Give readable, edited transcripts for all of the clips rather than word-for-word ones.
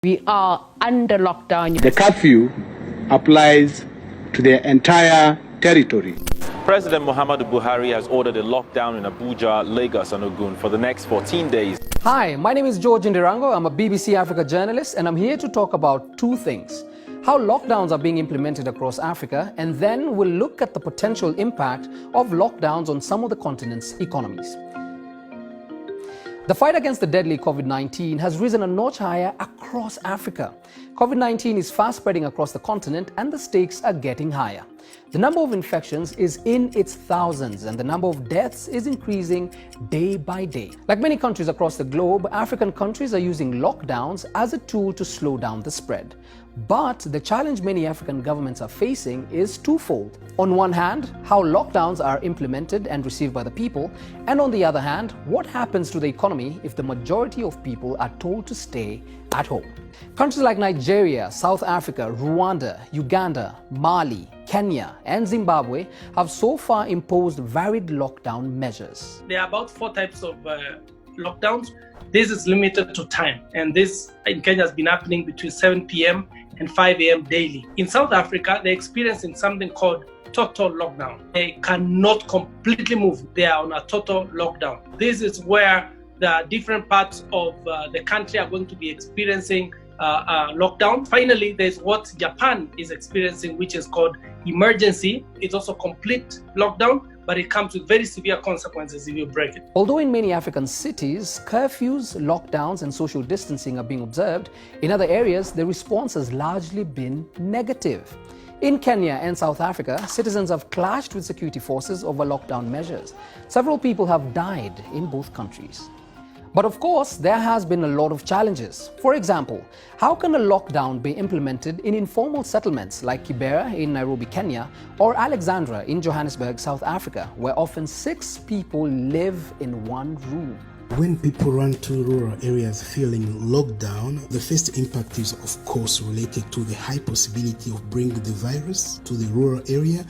We are under lockdown. The curfew applies to the entire territory. President Muhammadu Buhari has ordered a lockdown in Abuja, Lagos and Ogun for the next 14 days. Hi, my name is George Indirango. I'm a BBC Africa journalist and I'm here to talk about two things. How lockdowns are being implemented across Africa, and then we'll look at the potential impact of lockdowns on some of the continent's economies. The fight against the deadly COVID-19 has risen a notch higher across Africa. COVID-19 is fast spreading across the continent and the stakes are getting higher. The number of infections is in its thousands and the number of deaths is increasing day by day. Like many countries across the globe, African countries are using lockdowns as a tool to slow down the spread. But the challenge many African governments are facing is twofold. On one hand, how lockdowns are implemented and received by the people, and on the other hand, what happens to the economy if the majority of people are told to stay at home. Countries like Nigeria, South Africa, Rwanda, Uganda, Mali, Kenya and Zimbabwe have so far imposed varied lockdown measures. There are about 4 types of lockdowns. This is limited to time, and this in Kenya has been happening between 7 p.m. and 5 a.m. daily. In South Africa, they're experiencing something called total lockdown. They cannot completely move. They are on a total lockdown. This is where the different parts of the country are going to be experiencing lockdown. Finally, there's what Japan is experiencing, which is called emergency. It's also complete lockdown, but it comes with very severe consequences if you break it. Although in many African cities, curfews, lockdowns and social distancing are being observed, in other areas the response has largely been negative. In Kenya and South Africa, citizens have clashed with security forces over lockdown measures. Several people have died in both countries. But of course, there has been a lot of challenges. For example, how can a lockdown be implemented in informal settlements like Kibera in Nairobi, Kenya, or Alexandra in Johannesburg, South Africa, where often 6 people live in one room? When people run to rural areas feeling locked down, the first impact is of course related to the high possibility of bringing the virus to the rural area,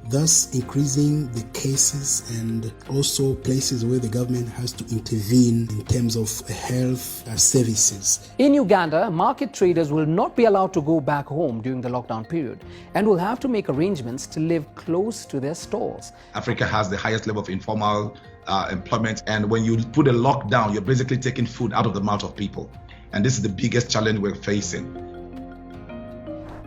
thus increasing the cases and also places where the government has to intervene in terms of health services. In Uganda, market traders will not be allowed to go back home during the lockdown period and will have to make arrangements to live close to their stores. Africa has the highest level of informal employment, and when you put a lockdown, you're basically taking food out of the mouth of people. And this is the biggest challenge we're facing.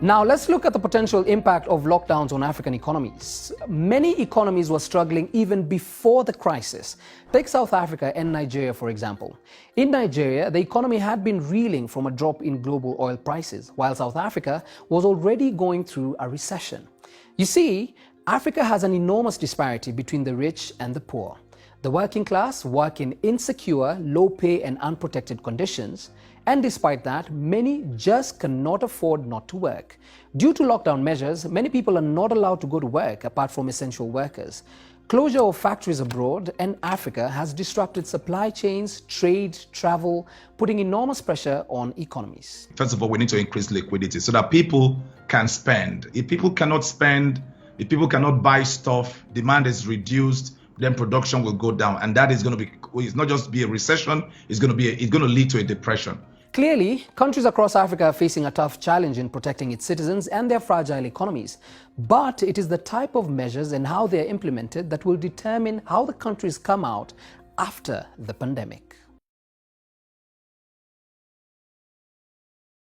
Now let's look at the potential impact of lockdowns on African economies. Many economies were struggling even before the crisis. Take South Africa and Nigeria, for example. In Nigeria, the economy had been reeling from a drop in global oil prices, while South Africa was already going through a recession. You see, Africa has an enormous disparity between the rich and the poor. The working class work in insecure, low-pay and unprotected conditions, and despite that, many just cannot afford not to work. Due to lockdown measures, many people are not allowed to go to work apart from essential workers. Closure of factories abroad and Africa has disrupted supply chains, trade, travel, putting enormous pressure on economies. First of all, we need to increase liquidity so that people can spend. If people cannot spend, if people cannot buy stuff, demand is reduced, then production will go down, and that is going to be, it's not just be a recession, it's going to lead to a depression. Clearly, countries across Africa are facing a tough challenge in protecting its citizens and their fragile economies. But it is the type of measures and how they are implemented that will determine how the countries come out after the pandemic.